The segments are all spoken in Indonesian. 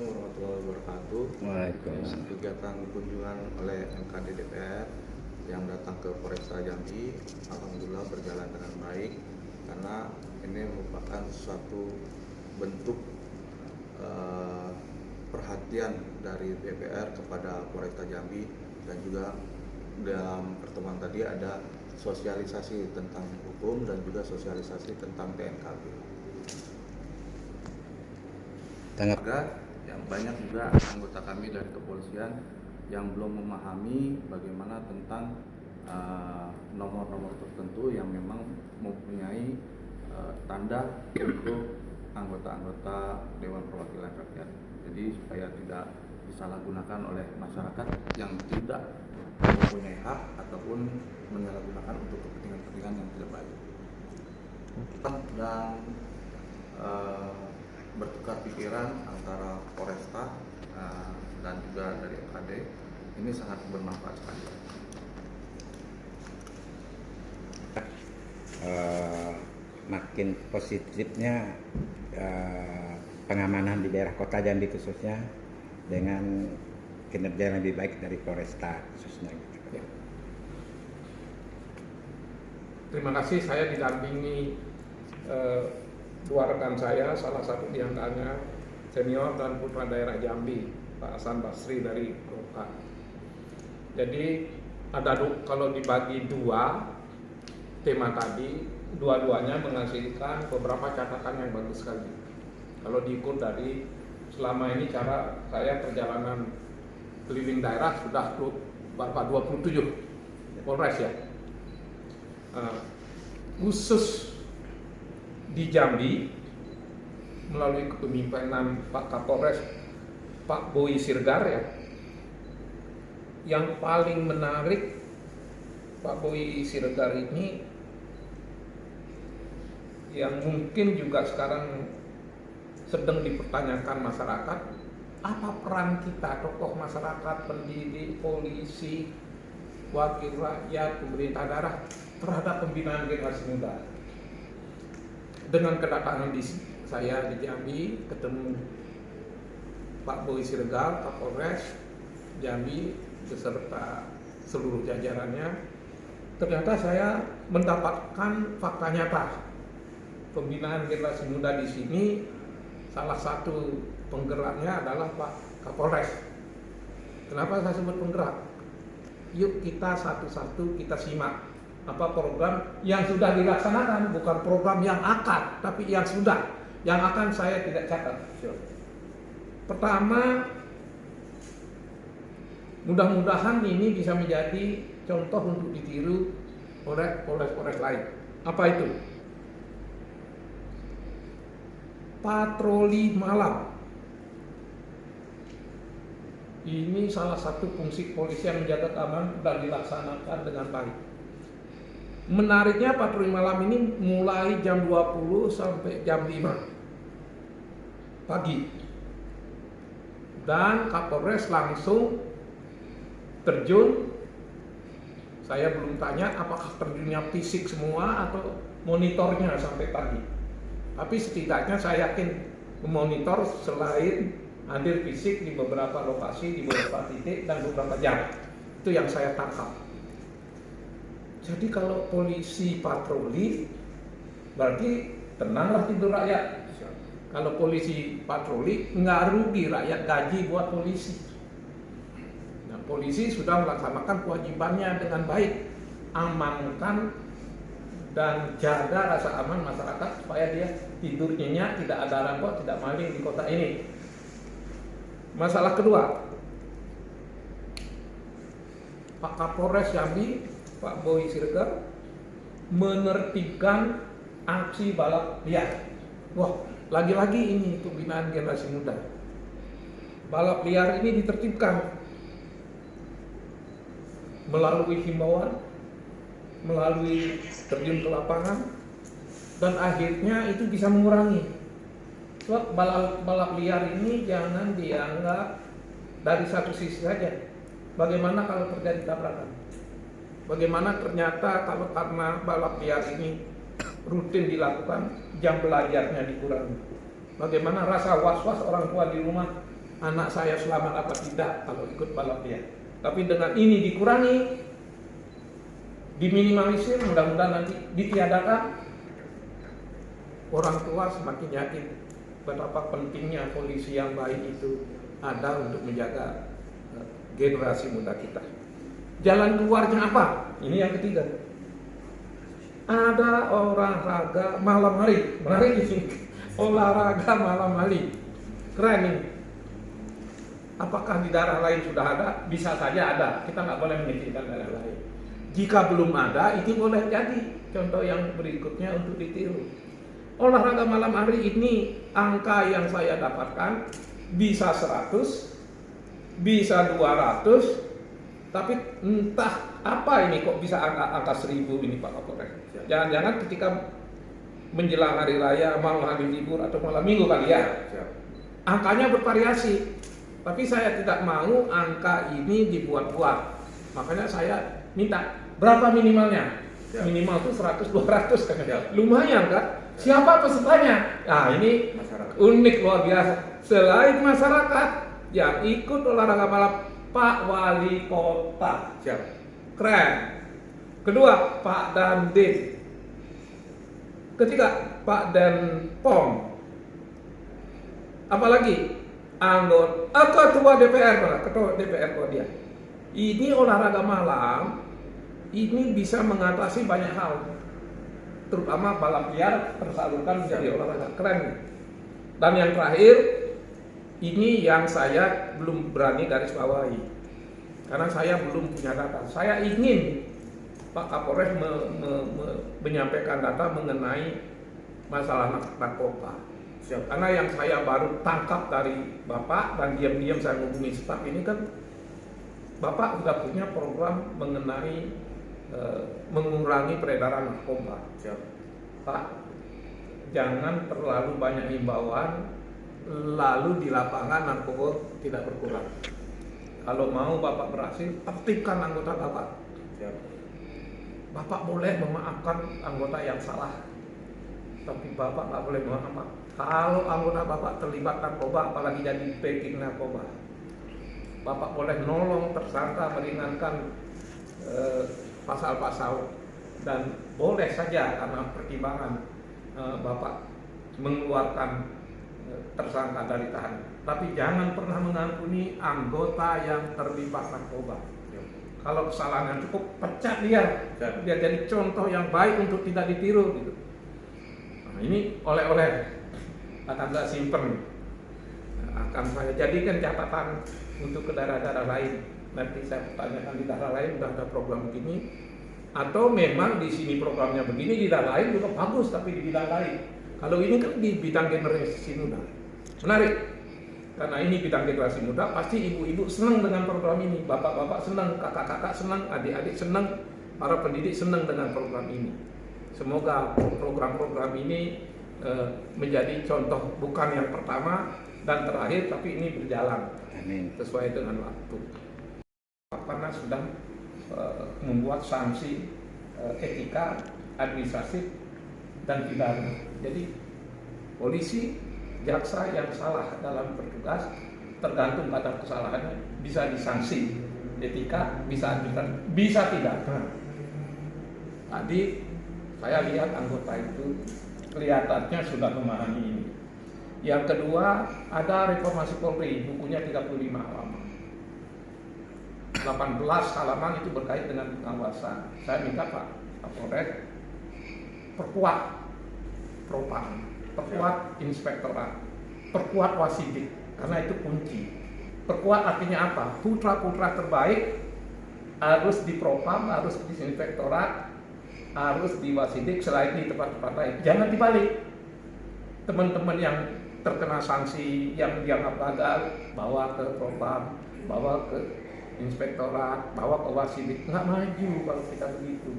Warahmatullahi wabarakatuh. Waalaikumsalam. Kegiatan kunjungan oleh MKD DPR yang datang ke Polresta Jambi, alhamdulillah berjalan dengan baik karena ini merupakan suatu bentuk perhatian dari DPR kepada Polresta Jambi, dan juga dalam pertemuan tadi ada sosialisasi tentang hukum dan juga sosialisasi tentang TNKB. Yang banyak juga anggota kami dari kepolisian yang belum memahami bagaimana tentang nomor-nomor tertentu yang memang mempunyai tanda untuk anggota-anggota Dewan Perwakilan Rakyat. Jadi supaya tidak disalahgunakan oleh masyarakat yang tidak mempunyai hak ataupun menyalahgunakan untuk kepentingan-kepentingan yang tidak baik. Dan bertukar pikiran antara Polresta dan juga dari MKD ini sangat bermanfaat sekali. Makin positifnya pengamanan di daerah Kota Jambi khususnya dengan kinerja yang lebih baik dari Polresta khususnya. Ya. Terima kasih, saya didampingi dua rekan saya, salah satu di antaranya senior dan putra daerah Jambi, Pak Hasan Basri dari Golkar. Jadi kalau dibagi dua tema tadi, dua-duanya menghasilkan beberapa catatan yang bagus sekali. Kalau diukur dari selama ini cara saya perjalanan keliling daerah sudah 27 Polres ya. Khusus di Jambi melalui kepemimpinan Pak Kapolres Pak Boy Siregar ya, yang paling menarik Pak Boy Siregar ini yang mungkin juga sekarang sedang dipertanyakan masyarakat, apa peran kita tokoh masyarakat, pendidik, polisi, wakil rakyat, pemerintah daerah terhadap pembinaan generasi muda. Dengan kedatangan saya di Jambi, ketemu Pak Boy Siregar, Kapolres Jambi beserta seluruh jajarannya, ternyata saya mendapatkan fakta nyata. Pembinaan generasi muda di sini salah satu penggeraknya adalah Pak Kapolres. Kenapa saya sebut penggerak? Yuk kita satu-satu kita simak apa program yang sudah dilaksanakan, bukan program yang akan, tapi yang sudah, yang akan saya tidak catat. Pertama, mudah-mudahan ini bisa menjadi contoh untuk ditiru oleh polres-polres lain. Apa itu? Patroli malam. Ini salah satu fungsi polisi yang menjaga keamanan dan dilaksanakan dengan baik. Menariknya patroli malam ini mulai jam 20 sampai jam 5 pagi. Dan Kapolres langsung terjun. Saya belum tanya apakah terjunnya fisik semua atau monitornya sampai pagi. Tapi setidaknya saya yakin memonitor selain hadir fisik di beberapa lokasi, di beberapa titik dan beberapa jam. Itu yang saya tangkap. Jadi kalau polisi patroli, berarti tenanglah tidur rakyat. Kalau polisi patroli, nggak rugi rakyat gaji buat polisi. Nah, polisi sudah melaksanakan kewajibannya dengan baik, amankan dan jaga rasa aman masyarakat supaya dia tidur nyenyak, tidak ada rampok, tidak maling di kota ini. Masalah kedua, Pak Kapolres Jambi, Pak Boy Siregar menertibkan aksi balap liar. Wah, lagi-lagi ini pembinaan generasi muda. Balap liar ini ditertibkan melalui himbauan, melalui terjun ke lapangan, dan akhirnya itu bisa mengurangi. Sebab balap liar ini jangan dianggap dari satu sisi saja. Bagaimana kalau terjadi tabrakan? Bagaimana ternyata kalau karena balap liar ini rutin dilakukan, jam belajarnya dikurangi? Bagaimana rasa was-was orang tua di rumah anak saya selamat apa tidak kalau ikut balap liar. Tapi dengan ini dikurangi, diminimalisir, mudah-mudahan nanti ditiadakan, orang tua semakin yakin betapa pentingnya polisi yang baik itu ada untuk menjaga generasi muda kita. Jalan keluarnya apa? Ini yang ketiga. Ada olahraga malam hari. Menarik di sini. Olahraga malam hari. Keren ini. Apakah di daerah lain sudah ada? Bisa saja ada. Kita nggak boleh mengizinkan daerah lain. Jika belum ada, itu boleh jadi contoh yang berikutnya untuk ditiru. Olahraga malam hari ini, angka yang saya dapatkan bisa 100, bisa 200, tapi entah apa ini kok bisa angka 1000 ini Pak Kapolres. Jangan-jangan ketika menjelang hari raya, mau hari libur atau malam minggu kali ya. Angkanya bervariasi. Tapi saya tidak mau angka ini dibuat-buat. Makanya saya minta berapa minimalnya? Minimal itu 100-200 kan. Lumayan kan? Siapa pesertanya? Nah ini masyarakat. Unik luar biasa. Selain masyarakat yang ikut olahraga malam, Pak Wali Kota. Siap. Keren. Kedua, Pak Dandim. Ketiga, Pak Denpom. Apalagi anggota ketua DPR, ketua DPR kok dia. Ini olahraga malam ini bisa mengatasi banyak hal, terutama balap liar tersalurkan menjadi olahraga. Keren. Dan yang terakhir, ini yang saya belum berani garis bawahi karena saya belum punya data. Saya ingin Pak Kapolres menyampaikan data mengenai masalah narkoba. Karena yang saya baru tangkap dari Bapak dan diam-diam saya menghubungi staf ini kan, Bapak sudah punya program mengenai mengurangi peredaran narkoba. Pak, jangan terlalu banyak himbauan, lalu di lapangan narkoba tidak berkurang. Kalau mau Bapak berhasil, tertibkan anggota Bapak. Bapak boleh memaafkan anggota yang salah, tapi Bapak nggak boleh memaafkan kalau anggota Bapak terlibat narkoba, apalagi jadi packing narkoba. Bapak boleh nolong tersangka, meringankan pasal-pasal, dan boleh saja karena pertimbangan Bapak mengeluarkan tersangka dari tahanan. Tapi jangan pernah mengampuni anggota yang terlibat narkoba. Kalau kesalahan cukup pecat dia, biar jadi contoh yang baik untuk tidak ditiru. Gitu. Nah, ini oleh-oleh akan saya simpen, akan saya jadikan catatan untuk ke daerah-daerah lain. Nanti saya tanyakan di daerah lain sudah ada program begini, atau memang di sini programnya begini, di daerah lain juga bagus tapi di bidang lain. Kalau ini kan di bidang generasi muda, menarik. Karena ini bidang generasi muda, pasti ibu-ibu senang dengan program ini, bapak-bapak senang, kakak-kakak senang, adik-adik senang, para pendidik senang dengan program ini. Semoga program-program ini menjadi contoh, bukan yang pertama dan terakhir, tapi ini berjalan. Amin. Sesuai dengan waktu. Karena sudah membuat sanksi etika, administratif, dan pidana. Jadi polisi, jaksa yang salah dalam bertugas, tergantung pada kesalahannya, bisa disanksi etika, bisa administratif, bisa tidak. Tadi saya lihat anggota itu kelihatannya sudah memahami ini. Yang kedua, ada Reformasi Polri, bukunya 35 halaman. 18 halaman itu berkait dengan pengawasan. Saya minta Pak Kapolres perkuat propam, perkuat inspektorat, perkuat wasidik, karena itu kunci. Perkuat artinya apa? Putra-putra terbaik harus di propam, harus di inspektorat, harus di wasidik, selain di tempat-tempat lain. Jangan dibalik. Teman-teman yang terkena sanksi, yang dianggap gagal, bawa ke propam, bawa ke inspektorat, bawa ke wasidik. Nggak maju kalau kita begitu.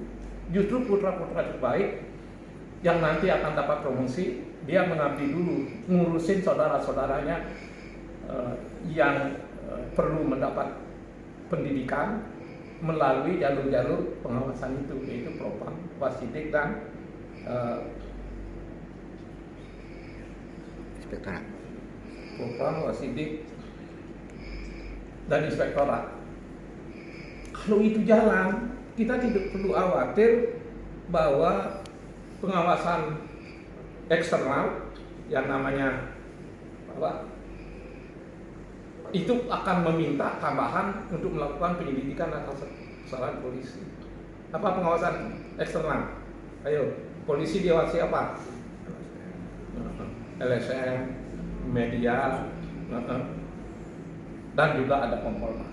Justru putra-putra terbaik yang nanti akan dapat promosi, dia mengabdi dulu, ngurusin saudara-saudaranya yang perlu mendapat pendidikan melalui jalur-jalur pengawasan itu, yaitu propam, wasidik, dan Inspektorat. propam, wasidik, dan inspektorat. Kalau itu jalan, kita tidak perlu khawatir bahwa pengawasan eksternal yang namanya apa, itu akan meminta tambahan untuk melakukan penyelidikan atas kesalahan polisi. Apa pengawasan eksternal? Ayo, polisi diawasi apa? LSM, media, dan juga ada Kompolnas.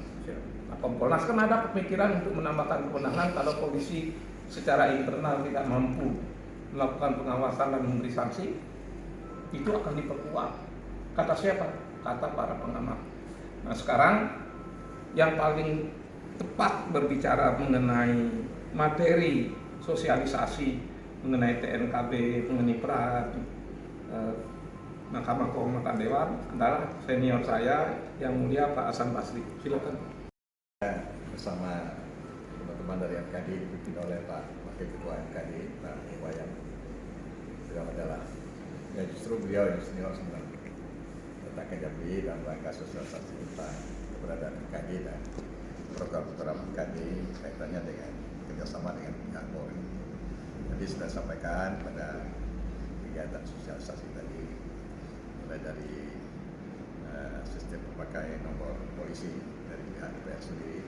Nah, Kompolnas kan ada pemikiran untuk menambahkan kewenangan kalau polisi secara internal tidak mampu melakukan pengawasan dan memberi sanksi, itu akan diperkuat. Kata siapa? Kata para pengamat. Nah sekarang yang paling tepat berbicara mengenai materi sosialisasi mengenai TNKB, mengenai peran Mahkamah Kehormatan Dewan adalah senior saya yang mulia Pak Hasan Basri. Silakan. Bersama teman-teman dari MKD dipimpin oleh Pak Wakil Ketua MKD Pak Wayan. Beliau adalah ya justru beliau yang senior sebenarnya tentang Jambi dan rangka sosialisasi tentang keberadaan MKD dan program-program MKD kaitannya dengan kerjasama dengan pihak Polri. Jadi sudah sampaikan pada kegiatan sosialisasi tadi mulai dari sistem pemakai nomor polisi dari pihak DPR sendiri,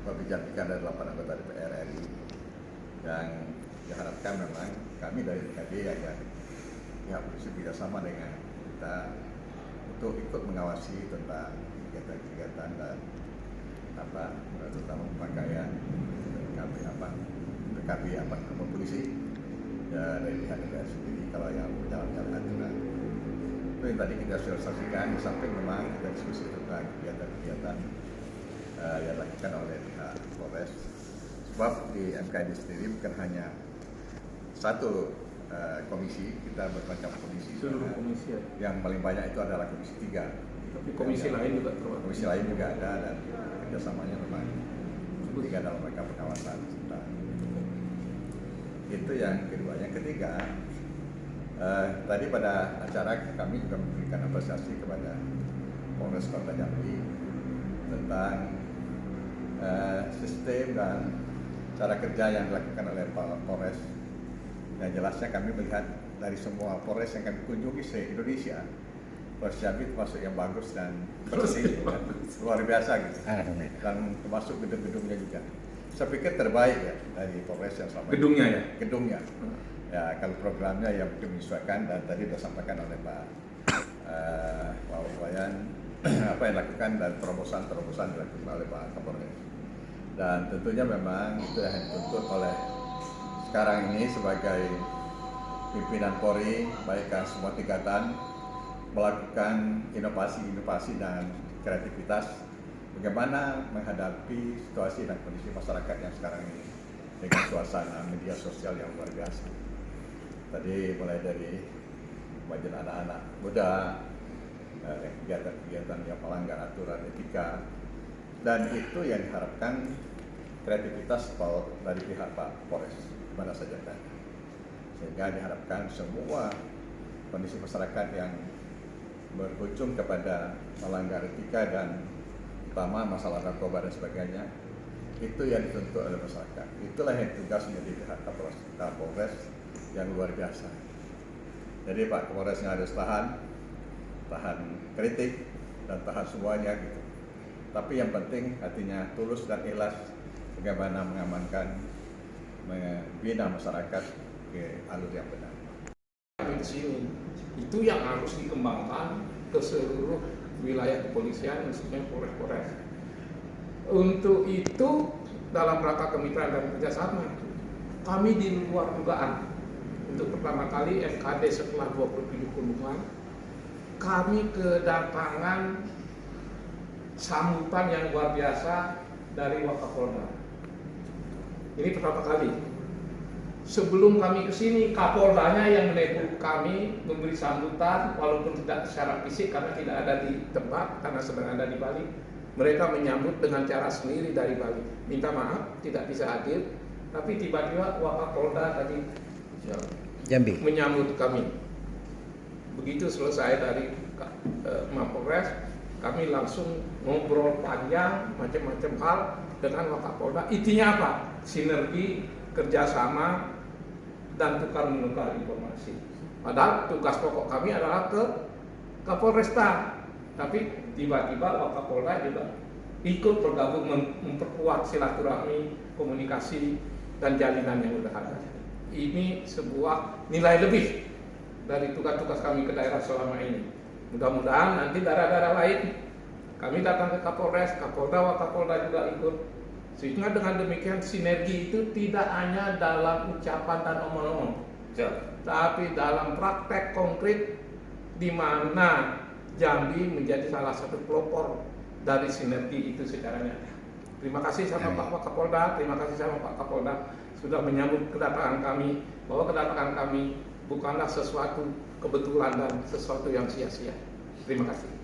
pembicaraan dari 8 anggota DPR RI yang diharapkan memang kami dari MKD yang pihak polisi bekerjasama dengan kita untuk ikut mengawasi tentang kegiatan-kegiatan dan terutama pemakaian PKB nomor polisi dari pihak DPR sendiri kalau yang berjalan-jalan aturan. Itu yang tadi kita sosialisasikan, di samping memang kita diskusi tentang kegiatan-kegiatan yang dilakukan oleh pihak Polres. Sebab di MKD sendiri bukan hanya satu komisi, kita bermacam komisi. Seluruh komisi ya. Yang paling banyak itu adalah komisi 3. Tapi komisi lain juga termasuk. Komisi lain juga ada dan kerjasamanya memang tiga dalam rangka pengawasan. Itu yang kedua. Yang ketiga, tadi pada acara kami juga memberikan apresiasi kepada Polres Kota Jambi tentang sistem dan cara kerja yang dilakukan oleh Polres. Yang jelasnya kami melihat dari semua Polres yang kami kunjungi se-Indonesia, Polres Jambi termasuk yang bagus dan bersih, luar biasa gitu. Dan termasuk gedung-gedungnya juga. Saya pikir terbaik ya dari Polres yang selama Gedungnya ya? Gedungnya. Ya kalau programnya yang mungkin menyesuaikan dan tadi sudah disampaikan oleh Pak Wayan apa yang dilakukan dan terobosan dilakukan oleh Pak Kapolres. Dan tentunya memang itu yang dituntut oleh sekarang ini sebagai pimpinan Polri, baikkan semua tingkatan melakukan inovasi dan kreativitas bagaimana menghadapi situasi dan kondisi masyarakat yang sekarang ini dengan suasana media sosial yang luar biasa. Tadi mulai dari wajan anak-anak muda, kegiatan-kegiatan yang melanggar aturan etika, dan itu yang diharapkan kreativitas dari pihak Pak Polres mana saja kan. Sehingga diharapkan semua kondisi masyarakat yang berujung kepada melanggar etika dan utama masalah narkoba dan sebagainya itu yang dituntut oleh masyarakat. Itulah yang tugas menjadi pihak Kapolres yang luar biasa. Jadi Pak Kapolresnya harus tahan kritik dan tahan semuanya gitu. Tapi yang penting hatinya tulus dan ikhlas bagaimana mengamankan, membina masyarakat ke alur yang benar. Di sini itu yang harus dikembangkan ke seluruh wilayah kepolisian, maksudnya Polres. Untuk itu dalam rangka kemitraan dan kerjasama kami di luar dugaan untuk pertama kali MKD setelah 27 kunjungan kami kedatangan sambutan yang luar biasa dari Wakapolda. Ini pertama kali. Sebelum kami ke sini, Kapoldanya yang menegur kami, memberi sambutan, walaupun tidak secara fisik karena tidak ada di tempat, karena sedang ada di Bali. Mereka menyambut dengan cara sendiri dari Bali. Minta maaf, tidak bisa hadir, tapi tiba-tiba Wakapolda tadi Jambi menyambut kami. Begitu selesai dari Mapolres, kami langsung ngobrol panjang macam-macam hal dengan Wakapolda. Intinya apa? Sinergi, kerjasama, dan tukar menukar informasi. Padahal tugas pokok kami adalah ke Kapolresta, tapi tiba-tiba Wakapolda juga ikut bergabung memperkuat silaturahmi, komunikasi, dan jalinan yang sudah ada. Ini sebuah nilai lebih dari tugas-tugas kami ke daerah selama ini. Mudah-mudahan nanti daerah-daerah lain kami datang ke Kapolres, Kapolda, Wakapolda juga ikut. Sehingga dengan demikian sinergi itu tidak hanya dalam ucapan dan omong-omong, tapi dalam praktek konkret di mana Jambi menjadi salah satu pelopor dari sinergi itu secara nyata. Terima kasih sama Pak Wakapolda, terima kasih sama Pak Kapolda sudah menyambut kedatangan kami, bahwa kedatangan kami bukanlah sesuatu kebetulan dan sesuatu yang sia-sia. Terima kasih.